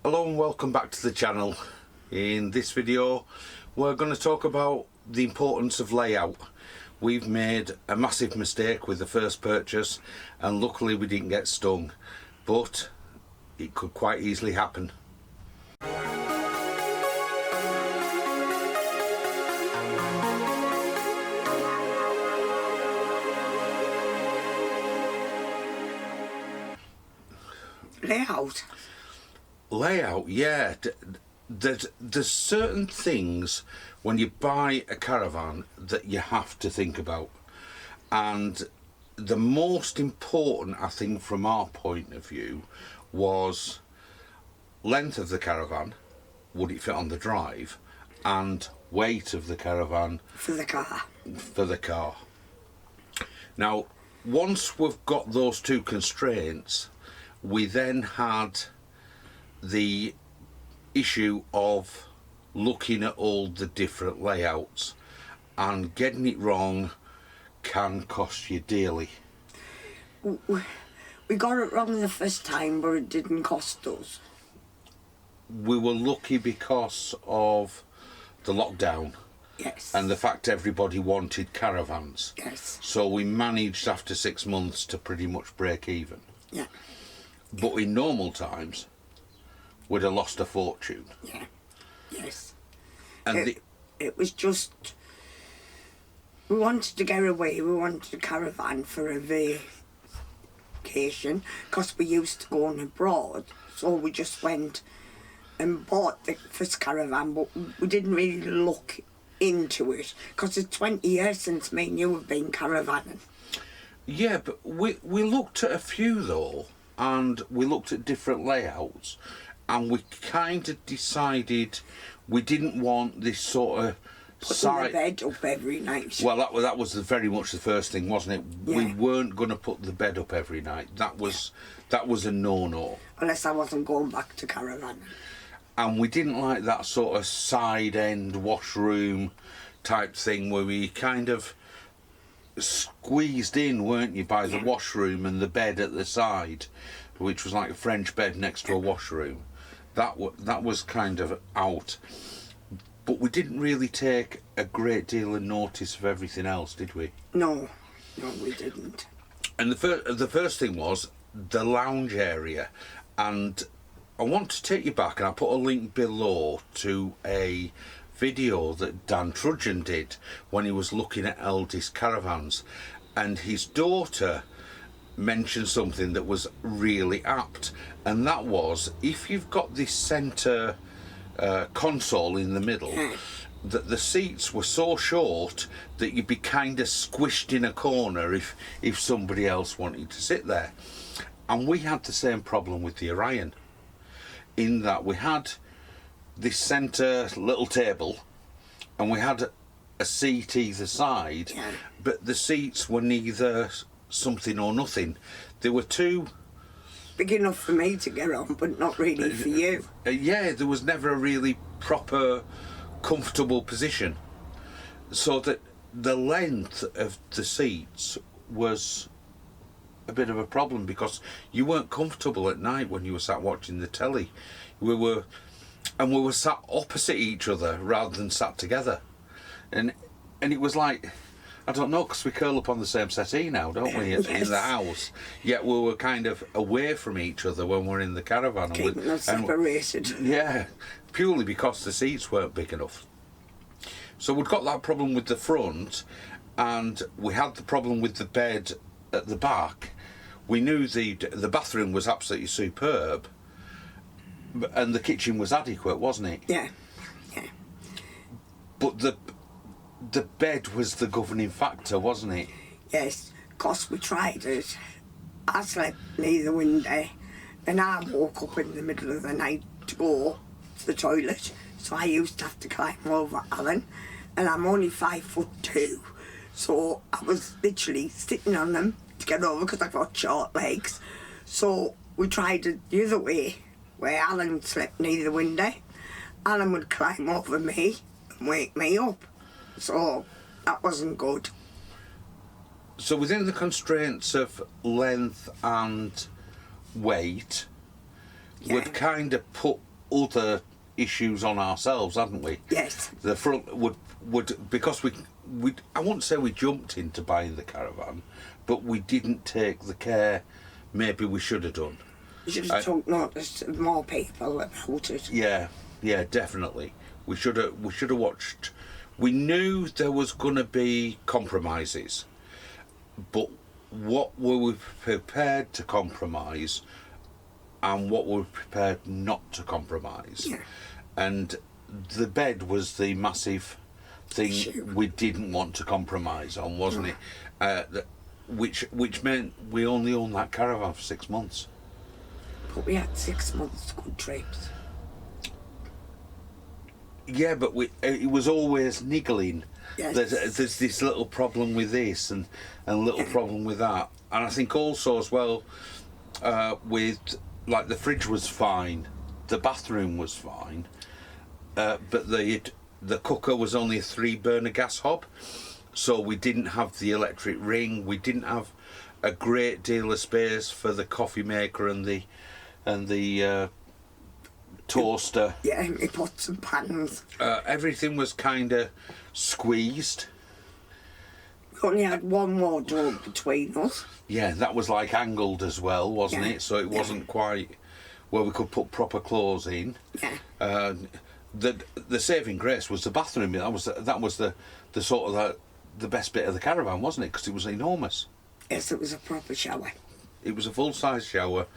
Hello and welcome back to the channel. In this video we're going to talk about the importance of layout. We've made a massive mistake with the first purchase and luckily we didn't get stung, but it could quite easily happen. Layout, yeah. There's certain things when you buy a caravan that you have to think about, and the most important, I think, from our point of view, was length of the caravan, would it fit on the drive, and weight of the caravan for the car. Now, once we've got those two constraints, we then had the issue of looking at all the different layouts, and getting it wrong can cost you dearly. We got it wrong the first time, but it didn't cost us. We were lucky because of the lockdown. Yes. And the fact everybody wanted caravans. Yes. So we managed after 6 months to pretty much break even. Yeah. But in normal times, we'd have lost a fortune. Yeah. Yes. And it was just, we wanted to get away. We wanted a caravan for a vacation because we used to go on abroad. So we just went and bought the first caravan, but we didn't really look into it because it's 20 years since me and you have been caravanning. Yeah, but we looked at a few though, and we looked at different layouts, and we kind of decided we didn't want this sort of putting the bed up every night. Well, that was very much the first thing, wasn't it? Yeah. We weren't going to put the bed up every night. That was a no-no. Unless I wasn't going back to caravan. And we didn't like that sort of side end washroom type thing where we kind of squeezed in, weren't you, by the washroom and the bed at the side, which was like a French bed next to a washroom. That was kind of out. But we didn't really take a great deal of notice of everything else, did we? No, we didn't. And the first thing was the lounge area, and I want to take you back, and I'll put a link below to a video that Dan Trudgeon did when he was looking at eldest caravans, and his daughter mentioned something that was really apt, and that was, if you've got this centre console in the middle, that the seats were so short that you'd be kind of squished in a corner if somebody else wanted to sit there. And we had the same problem with the Orion, in that we had this centre little table and we had a seat either side, but the seats were neither something or nothing. They were too big enough for me to get on, but not really for you. Yeah, there was never a really proper comfortable position, so that the length of the seats was a bit of a problem because you weren't comfortable at night when you were sat watching the telly. We were sat opposite each other rather than sat together, and it was like, I don't know, because we curl up on the same settee now, don't we, in the house, yet we were kind of away from each other when we're in the caravan. Keeping us separated. Yeah, purely because the seats weren't big enough. So we'd got that problem with the front, and we had the problem with the bed at the back. We knew the bathroom was absolutely superb, and the kitchen was adequate, wasn't it? Yeah. But the bed was the governing factor, wasn't it? Yes, because we tried it. I slept near the window, and I woke up in the middle of the night to go to the toilet, so I used to have to climb over Alan, and I'm only 5'2", so I was literally sitting on them to get over because I've got short legs. So we tried it the other way, where Alan slept near the window. Alan would climb over me and wake me up. So that wasn't good. So within the constraints of length and weight, we'd kind of put other issues on ourselves, hadn't we? Yes. The front would because we I won't say we jumped into buying the caravan, but we didn't take the care maybe we should have done. You should have took notice of more people about it. Yeah, definitely. We should have watched. We knew there was going to be compromises, but what were we prepared to compromise, and what were we prepared not to compromise? Yeah. And the bed was the massive thing we didn't want to compromise on, wasn't it? Which meant we only owned that caravan for 6 months. But we had 6 months good trips. Yeah, but it was always niggling. Yes. There's this little problem with this and a little problem with that. And I think also as well, with, like, the fridge was fine, the bathroom was fine, but the cooker was only a 3-burner gas hob, so we didn't have the electric ring, we didn't have a great deal of space for the coffee maker and the toaster. Yeah, my pots and pans. Everything was kind of squeezed. We only had one wardrobe between us. Yeah, that was like angled as well, wasn't it? So it wasn't quite where we could put proper clothes in. Yeah. The saving grace was the bathroom. That was the sort of the best bit of the caravan, wasn't it? Because it was enormous. Yes, it was a proper shower. It was a full-size shower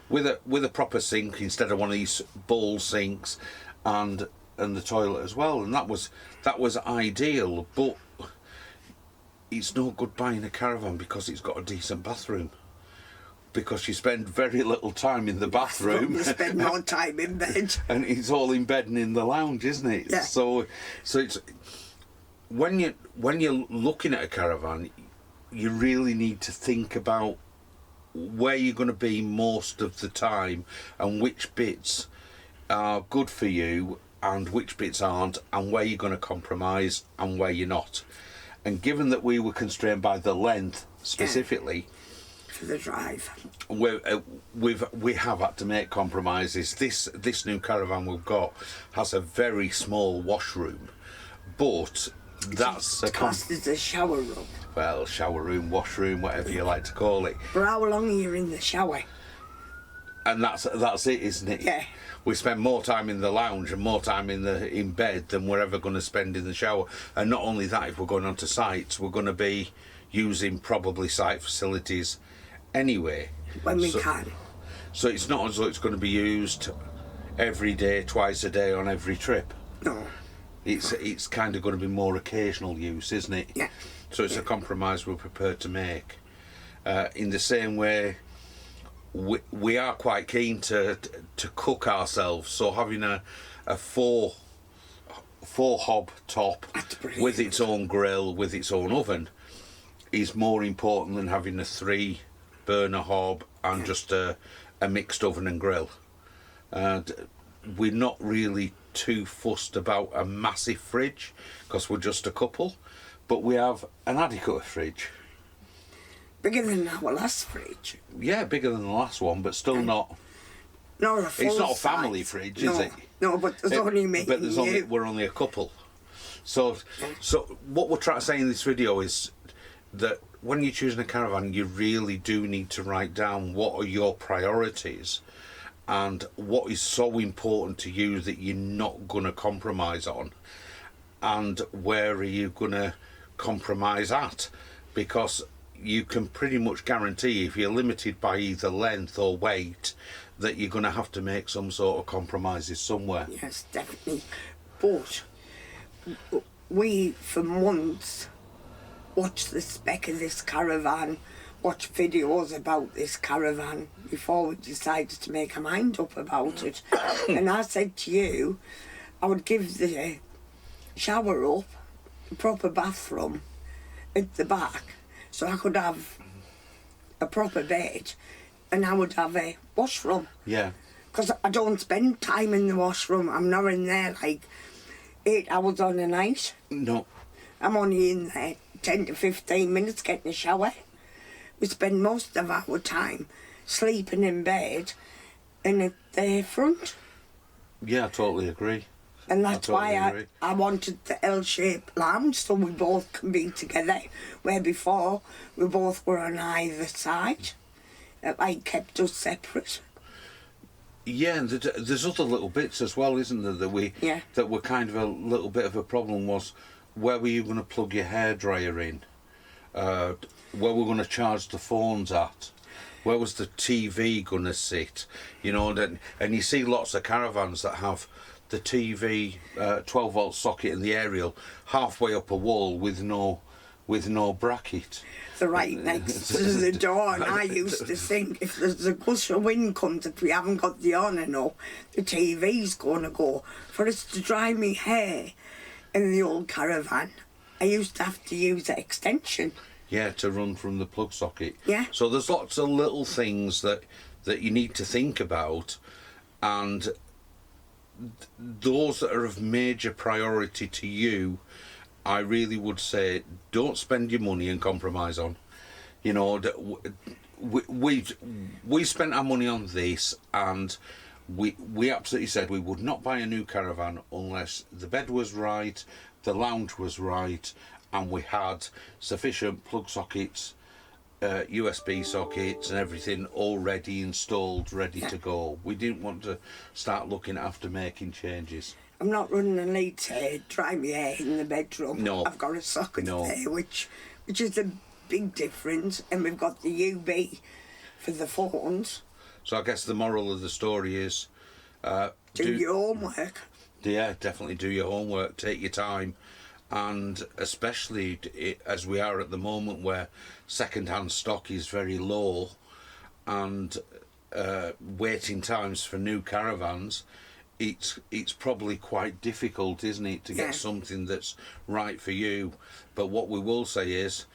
with a proper sink instead of one of these bowl sinks, and the toilet as well. And that was ideal. But it's no good buying a caravan because it's got a decent bathroom. Because you spend very little time in the bathroom. You spend more time in bed. And it's all in bed and in the lounge, isn't it? Yeah. So it's when you're looking at a caravan, you really need to think about where you're going to be most of the time and which bits are good for you and which bits aren't, and where you're going to compromise and where you're not. And given that we were constrained by the length specifically, for the drive, we have had to make compromises. This new caravan we've got has a very small washroom, but that's classed as a shower room. Well, shower room, washroom, whatever you like to call it. For how long are you in the shower? And that's it, isn't it? Yeah. We spend more time in the lounge and more time in bed than we're ever going to spend in the shower. And not only that, if we're going onto sites, we're going to be using probably site facilities anyway. When we can. So it's not as though it's going to be used every day, twice a day on every trip. No. It's kind of going to be more occasional use, isn't it? Yeah. So it's a compromise we're prepared to make. In the same way, we are quite keen to cook ourselves. So having a four hob top with its own grill, with its own oven, is more important than having a 3-burner hob and just a mixed oven and grill. And we're not really too fussed about a massive fridge because we're just a couple, but we have an adequate fridge. Bigger than our last fridge. Yeah, bigger than the last one, but still not. Not a full It's not a size. family fridge, is it? No, but there's only me. But we're only a couple. So what we're trying to say in this video is that when you're choosing a caravan, you really do need to write down what are your priorities and what is so important to you that you're not going to compromise on, and where are you going to compromise at, because you can pretty much guarantee if you're limited by either length or weight that you're going to have to make some sort of compromises somewhere. Yes, definitely. But we, for months, watched the spec of this caravan, watched videos about this caravan before we decided to make a mind up about it. And I said to you, I would give the shower up, a proper bathroom at the back, so I could have a proper bed, and I would have a washroom. Yeah. Because I don't spend time in the washroom. I'm not in there like 8 hours on a night. No. I'm only in there 10 to 15 minutes getting a shower. We spend most of our time sleeping in bed and at the front. Yeah, I totally agree. And that's totally why agree. I wanted the L-shaped lounge so we both can be together, where before we both were on either side. It like kept us separate. Yeah, and there's other little bits as well, isn't there, that were kind of a little bit of a problem. Was where were you going to plug your hairdryer in? Where we're going to charge the phones at? Where was the TV going to sit? You know, and you see lots of caravans that have the TV 12-volt socket in the aerial halfway up a wall with no bracket. They're right next to the door, and I used to think if there's a gush of wind comes, if we haven't got the on and all, the TV's going to go. For us to dry me hair in the old caravan, I used to have to use an extension. Yeah, to run from the plug socket. Yeah. So there's lots of little things that you need to think about, and those that are of major priority to you, I really would say don't spend your money and compromise on. You know, we spent our money on this, and we absolutely said we would not buy a new caravan unless the bed was right, the lounge was right, and we had sufficient plug sockets, USB sockets and everything already installed, ready to go. We didn't want to start looking after making changes. I'm not running a lead to dry my hair in the bedroom. No. I've got a socket there, which is a big difference, and we've got the UB for the phones. So I guess the moral of the story is... do your homework. Yeah, definitely do your homework, take your time, and especially as we are at the moment where second-hand stock is very low and waiting times for new caravans, it's probably quite difficult, isn't it, to get something that's right for you. But what we will say is,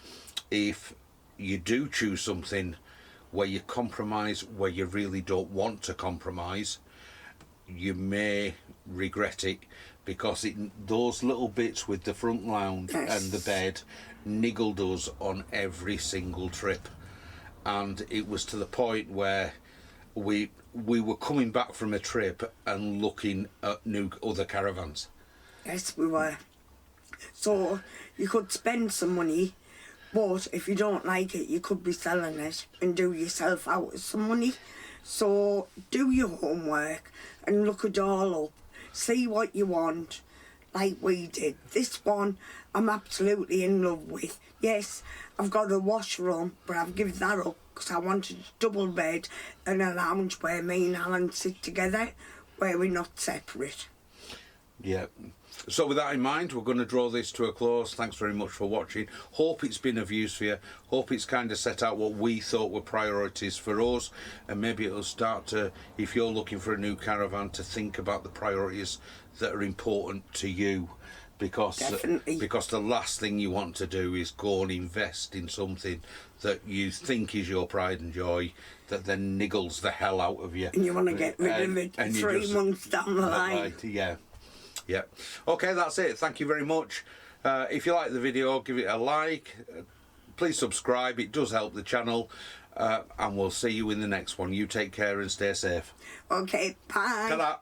if you do choose something where you compromise where you really don't want to compromise, you may regret it, because those little bits with the front lounge and the bed niggled us on every single trip, and it was to the point where we were coming back from a trip and looking at other caravans. Yes, we were. So you could spend some money, but if you don't like it, you could be selling it and do yourself out of some money. So do your homework and look it all up. See what you want, like we did. This one I'm absolutely in love with. Yes, I've got a washroom, but I've given that up because I wanted a double bed and a lounge where me and Alan sit together, where we're not separate. Yeah. So with that in mind, we're going to draw this to a close. Thanks very much for watching. Hope it's been of use for you. Hope it's kind of set out what we thought were priorities for us, and maybe it'll start to, if you're looking for a new caravan, to think about the priorities that are important to you. Because the last thing you want to do is go and invest in something that you think is your pride and joy, that then niggles the hell out of you. And you want to get rid of it 3 months down the line. Right, yeah. Yeah. Okay, that's it. Thank you very much. If you like the video, give it a like. Please subscribe. It does help the channel. And we'll see you in the next one. You take care and stay safe. Okay, bye. Ta-da.